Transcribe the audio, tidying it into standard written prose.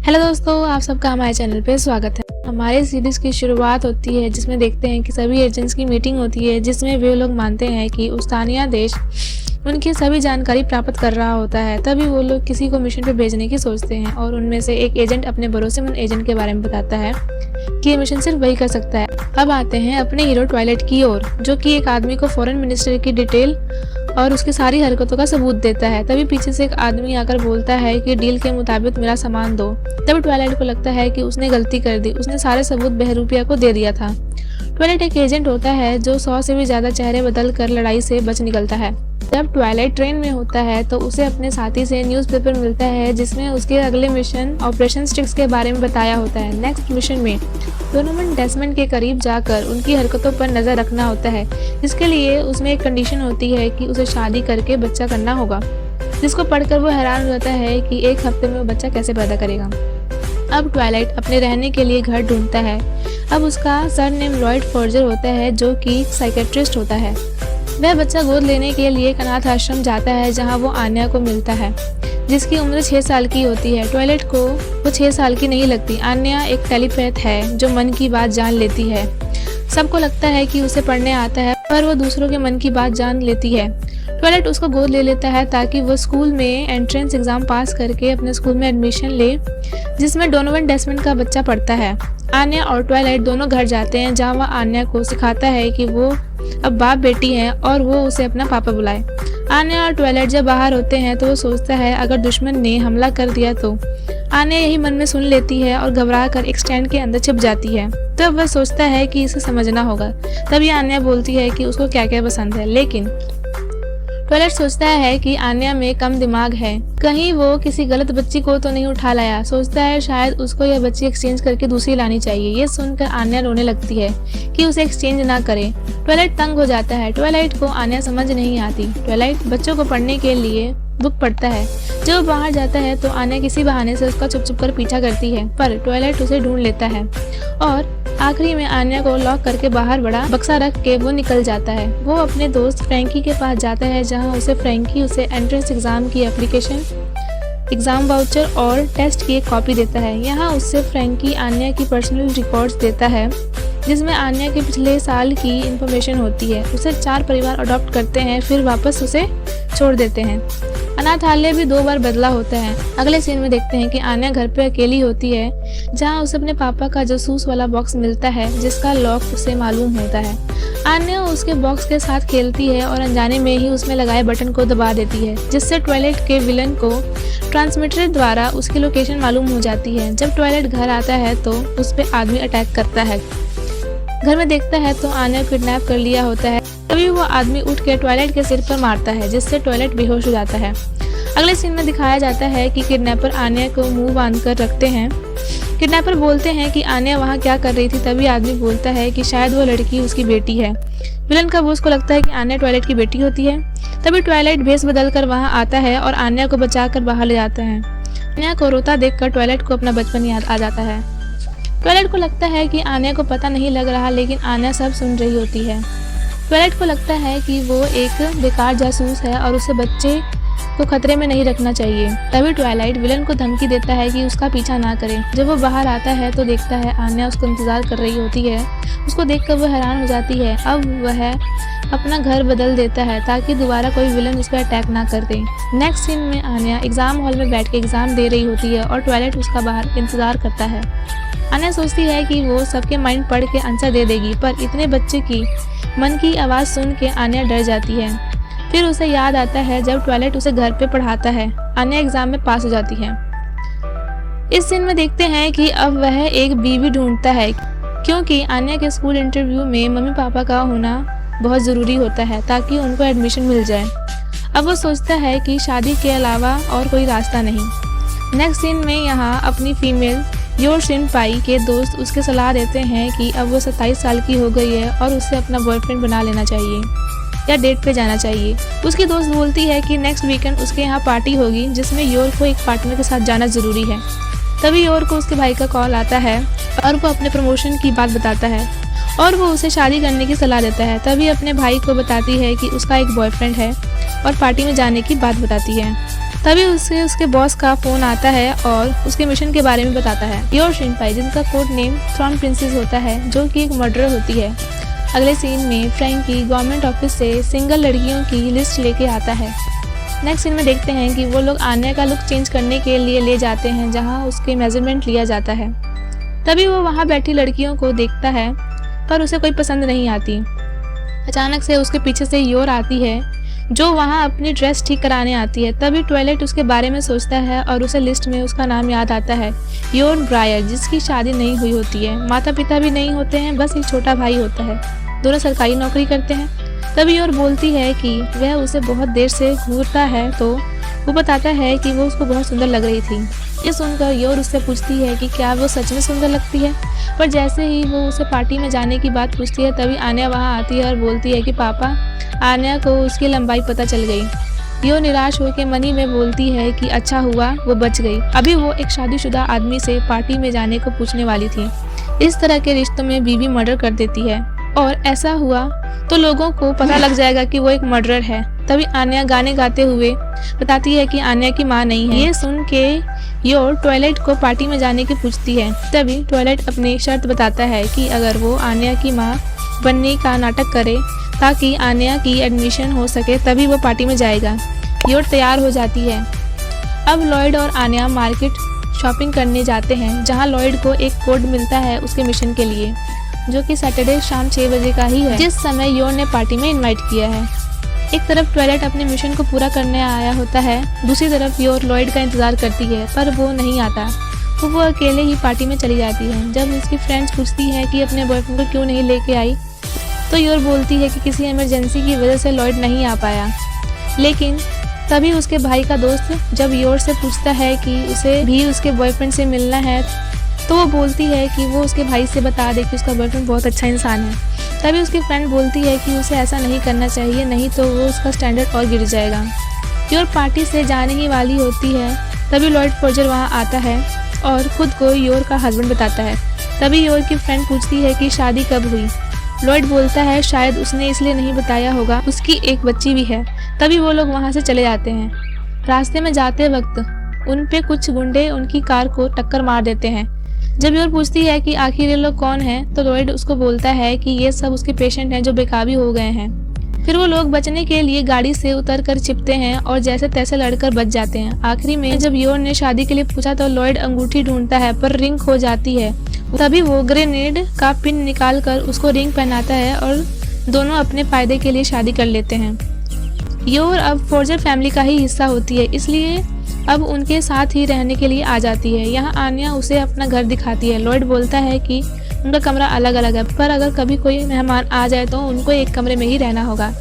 Hello दोस्तों, आप सबका हमारे चैनल पे स्वागत है। हमारे सीरीज़ की शुरुआत होती है जिसमें देखते हैं कि सभी एजेंट्स की मीटिंग होती है, जिसमें वे लोग मानते हैं कि उस्तानिया देश उनकी सभी जानकारी प्राप्त कर रहा होता है। तभी वो लोग किसी को मिशन पे भेजने की सोचते हैं और उनमें से एक एजेंट अपने भरोसेमंद एजेंट के बारे में बताता है कि ये मिशन सिर्फ वही कर सकता है। अब आते हैं अपने हीरो ट्वाइलाइट की ओर, जो कि एक आदमी को फॉरेन मिनिस्टर की डिटेल और उसकी सारी हरकतों का सबूत देता है। तभी पीछे से एक आदमी आकर बोलता है कि डील के मुताबिक मेरा सामान दो। तभी ट्वाइलाइट को लगता है कि उसने गलती कर दी, उसने सारे सबूत बहरूपिया को दे दिया था। ट्वाइलाइट एक एजेंट होता है जो 100 से भी ज्यादा चेहरे बदल कर लड़ाई से बच निकलता है। जब ट्वाइलाइट ट्रेन में होता है तो उसे अपने साथी से न्यूज़पेपर मिलता है जिसमें उसके अगले मिशन ऑपरेशन स्टिक्स के बारे में बताया होता है। नेक्स्ट मिशन में डोनोवन डेस्मंड के करीब जाकर उनकी हरकतों पर नजर रखना होता है, जिसके लिए उसमें एक कंडीशन होती है कि उसे शादी करके बच्चा करना होगा, जिसको पढ़कर वो हैरान हो जाता है कि एक हफ्ते में वो बच्चा कैसे पैदा करेगा। अब ट्वाइलाइट अपने रहने के लिए घर ढूंढता है। अब उसका सरनेम लॉयड फॉर्जर होता है जो कि साइकेट्रिस्ट होता है। वह बच्चा गोद लेने के लिए एक अनाथ आश्रम जाता है जहां वो आन्या को मिलता है, जिसकी उम्र 6 साल की होती है। ट्वाइलाइट को वो 6 साल की नहीं लगती। आन्या एक टेलीपैथ है जो मन की बात जान लेती है। सबको लगता है कि उसे पढ़ने आता है, पर वो दूसरों के मन की बात जान लेती है। ट्वाइलाइट उसको गोद ले लेता है ताकि वो स्कूल में एंट्रेंस एग्जाम पास करके अपने स्कूल में एडमिशन ले, जिसमें डोनोवन डेस्मंड का बच्चा पढ़ता है। आन्या और ट्वाइलाइट दोनों घर जाते हैं जहाँ वह आन्या को सिखाता है कि वो अब बाप बेटी हैं और वो उसे अपना पापा बुलाए। आन्या और ट्वाइलाइट जब बाहर होते हैं तो वो सोचता है अगर दुश्मन ने हमला कर दिया तो। आन्या यही मन में सुन लेती है और घबरा कर एक स्टैंड के अंदर छिप जाती है। तब वह सोचता है कि इसे समझना होगा। तभी आन्या बोलती है कि उसको क्या क्या पसंद है, लेकिन ट्वाइलाइट सोचता है कि आन्या में कम दिमाग है, कहीं वो किसी गलत बच्ची को तो नहीं उठा लाया। सोचता है शायद उसको यह बच्ची एक्सचेंज करके दूसरी लानी चाहिए। ये सुनकर आन्या रोने लगती है कि उसे एक्सचेंज ना करे। ट्वाइलाइट तंग हो जाता है। ट्वाइलाइट को आन्या समझ नहीं आती। ट्वाइलाइट बच्चों को पढ़ने के लिए बुक पढ़ता है। जब बाहर जाता है तो आन्या किसी बहाने से उसका छुप कर पीछा करती है, पर ट्वाइलाइट उसे ढूंढ लेता है और आखिरी में आन्या को लॉक करके बाहर बड़ा बक्सा रख के वो निकल जाता है। वो अपने दोस्त फ्रैंकी के पास जाता है जहां फ्रैंकी उसे एंट्रेंस एग्जाम की एप्लीकेशन, एग्जाम वाउचर और टेस्ट की एक कॉपी देता है। यहाँ उससे फ्रैंकी आन्या की पर्सनल रिकॉर्ड्स देता है जिसमें आन्या के पिछले साल की इंफॉर्मेशन होती है। उसे 4 परिवार अडॉप्ट करते हैं, फिर वापस उसे छोड़ देते हैं। अनाथालय भी 2 बार बदला होता है। अगले सीन में देखते हैं कि आन्या घर पे अकेली होती है जहां उसे अपने पापा का जासूस वाला बॉक्स मिलता है जिसका लॉक उसे मालूम होता है। आन्या उसके बॉक्स के साथ खेलती है और अनजाने में ही उसमें लगाए बटन को दबा देती है, जिससे ट्वाइलाइट के विलन को ट्रांसमीटर द्वारा उसकी लोकेशन मालूम हो जाती है। जब ट्वाइलाइट घर आता है तो उस पर आदमी अटैक करता है। घर में देखता है तो आन्या को किडनैप कर लिया होता है। तभी वो आदमी उठ के ट्वाइलाइट के सिर पर मारता है, जिससे ट्वाइलाइट बेहोश हो जाता है। अगले सीन में दिखाया जाता है कि किडनैपर आन्या को मुंह बांध कर रखते हैं। किडनैपर बोलते हैं कि आन्या वहाँ क्या कर रही थी। तभी आदमी बोलता है कि शायद वो लड़की उसकी बेटी है। विलन का बॉस को लगता है कि आन्या ट्वाइलाइट की बेटी होती है। तभी ट्वाइलाइट भेष बदल कर वहाँ आता है और आन्या को बचा कर बाहर ले जाता है। आन्या को रोता देखकर ट्वाइलाइट को अपना बचपन याद आ जाता है। ट्वाइलाइट को लगता है कि आन्या को पता नहीं लग रहा, लेकिन आन्या सब सुन रही होती है। ट्वाइलाइट को लगता है कि वो एक बेकार जासूस है और उसे बच्चे को खतरे में नहीं रखना चाहिए। तभी ट्वाइलाइट विलन को धमकी देता है कि उसका पीछा ना करे। जब वो बाहर आता है तो देखता है आन्या उसको इंतजार कर रही होती है। उसको देखकर वो हैरान हो जाती है। अब वह अपना घर बदल देता है ताकि दोबारा कोई विलन उस पर अटैक ना कर दे। नेक्स्ट सीन में आन्या एग्जाम हॉल में बैठ के एग्जाम दे रही होती है और ट्वाइलाइट उसका बाहर इंतजार करता है। आन्या सोचती है कि वो सबके माइंड पढ़ के आंसर दे देगी, पर इतने बच्चे की मन की आवाज़ सुन के आन्या डर जाती है। फिर उसे याद आता है जब ट्वाइलाइट उसे घर पे पढ़ाता है। आन्या एग्जाम में पास हो जाती है। इस सीन में देखते हैं कि अब वह एक बीवी ढूंढता है, क्योंकि आन्या के स्कूल इंटरव्यू में मम्मी पापा का होना बहुत ज़रूरी होता है ताकि उनको एडमिशन मिल जाए। अब वो सोचता है कि शादी के अलावा और कोई रास्ता नहीं। नेक्स्ट सीन में यहाँ अपनी फीमेल योर शिन पाई के दोस्त उसके सलाह देते हैं कि अब वो 27 साल की हो गई है और उसे अपना बॉयफ्रेंड बना लेना चाहिए या डेट पे जाना चाहिए। उसकी दोस्त बोलती है कि नेक्स्ट वीकेंड उसके यहाँ पार्टी होगी जिसमें योर को एक पार्टनर के साथ जाना ज़रूरी है। तभी योर को उसके भाई का कॉल आता है और वो अपने प्रमोशन की बात बताता है और वो उसे शादी करने की सलाह देता है। तभी अपने भाई को बताती है कि उसका एक बॉयफ्रेंड है और पार्टी में जाने की बात बताती है। तभी उसे उसके बॉस का फोन आता है और उसके मिशन के बारे में बताता है। योर शिनपाई, जिनका कोड नेम थ्रॉन प्रिंसेस होता है, जो कि एक मर्डरर होती है। अगले सीन में फ्रैंकी गवर्नमेंट ऑफिस से सिंगल लड़कियों की लिस्ट लेके आता है। नेक्स्ट सीन में देखते हैं कि वो लोग आन्या का लुक चेंज करने के लिए ले जाते हैं, जहाँ उसके मेजरमेंट लिया जाता है। तभी वो वहाँ बैठी लड़कियों को देखता है पर उसे कोई पसंद नहीं आती। अचानक से उसके पीछे से योर आती है, जो वहाँ अपनी ड्रेस ठीक कराने आती है। तभी ट्वाइलाइट उसके बारे में सोचता है और उसे लिस्ट में उसका नाम याद आता है, योर ब्रायर, जिसकी शादी नहीं हुई होती है। माता पिता भी नहीं होते हैं, बस एक छोटा भाई होता है। दोनों सरकारी नौकरी करते हैं। तभी योर बोलती है कि वह उसे बहुत देर से घूरता है, तो वो बताता है कि वो उसको बहुत सुंदर लग रही थी। ये सुनकर योर उससे पूछती है कि क्या वो सच में सुंदर लगती है, पर जैसे ही वो उसे पार्टी में जाने की बात पूछती है, तभी आन्या वहाँ आती है और बोलती है कि पापा, आन्या को उसकी लंबाई पता चल गई। योर निराश होकर मनी में बोलती है कि अच्छा हुआ वो बच गई। अभी वो एक शादीशुदा आदमी से पार्टी में जाने को पूछने वाली थी। इस तरह के रिश्तों में बीवी मर्डर कर देती है और ऐसा हुआ तो लोगों को पता लग जाएगा कि वो एक मर्डरर है। तभी आन्या गाने गाते हुए बताती है कि आन्या की माँ नहीं है। ये सुन के योर ट्वाइलाइट को पार्टी में जाने की पूछती है। तभी ट्वाइलाइट अपनी शर्त बताता है कि अगर वो आन्या की माँ बनने का नाटक करे ताकि आन्या की एडमिशन हो सके, तभी वो पार्टी में जाएगा। योर तैयार हो जाती है। अब लॉयड और आन्या मार्केट शॉपिंग करने जाते हैं, जहाँ लॉयड को एक कोड मिलता है उसके मिशन के लिए, जो कि सैटरडे शाम 6 बजे का ही है, जिस समय योर ने पार्टी में इनवाइट किया है। एक तरफ ट्वाइलाइट अपने मिशन को पूरा करने आया होता है, दूसरी तरफ योर लॉयड का इंतजार करती है, पर वो नहीं आता, तो वो अकेले ही पार्टी में चली जाती है। जब उसकी फ्रेंड्स पूछती है कि अपने बॉयफ्रेंड को क्यों नहीं लेके आई, तो योर बोलती है कि किसी इमरजेंसी की वजह से लॉयड नहीं आ पाया। लेकिन तभी उसके भाई का दोस्त जब योर से पूछता है कि उसे भी उसके बॉयफ्रेंड से मिलना है, तो वो बोलती है कि वो उसके भाई से बता दे कि उसका बॉयफ्रेंड बहुत अच्छा इंसान है। तभी उसकी फ्रेंड बोलती है कि उसे ऐसा नहीं करना चाहिए, नहीं तो वो उसका स्टैंडर्ड और गिर जाएगा। योर पार्टी से जाने ही वाली होती है, तभी लॉयड फोर्जर वहाँ आता है और खुद को योर का हस्बैंड बताता है। तभी योर की फ्रेंड पूछती है कि शादी कब हुई। लॉयड बोलता है शायद उसने इसलिए नहीं बताया होगा, उसकी एक बच्ची भी है। तभी वो लोग वहाँ से चले जाते हैं। रास्ते में जाते वक्त उन पे कुछ गुंडे उनकी कार को टक्कर मार देते हैं। जब योर पूछती है कि आखिर ये लोग कौन हैं, तो लॉयड उसको बोलता है कि ये सब उसके पेशेंट हैं जो बेकाबू हो गए हैं। फिर वो लोग बचने के लिए गाड़ी से उतरकर छिपते हैं और जैसे तैसे लड़कर बच जाते हैं। आखिरी में जब योर ने शादी के लिए पूछा तो लॉयड अंगूठी ढूंढता है, पर रिंग खो जाती है। तभी वो ग्रेनेड का पिन निकाल कर उसको रिंग पहनाता है और दोनों अपने फायदे के लिए शादी कर लेते हैं। योर अब फोर्जर फैमिली का ही हिस्सा होती है, इसलिए अब उनके साथ ही रहने के लिए आ जाती है। यहाँ आन्या उसे अपना घर दिखाती है। लॉयड बोलता है कि उनका कमरा अलग अलग है, पर अगर कभी कोई मेहमान आ जाए तो उनको एक कमरे में ही रहना होगा।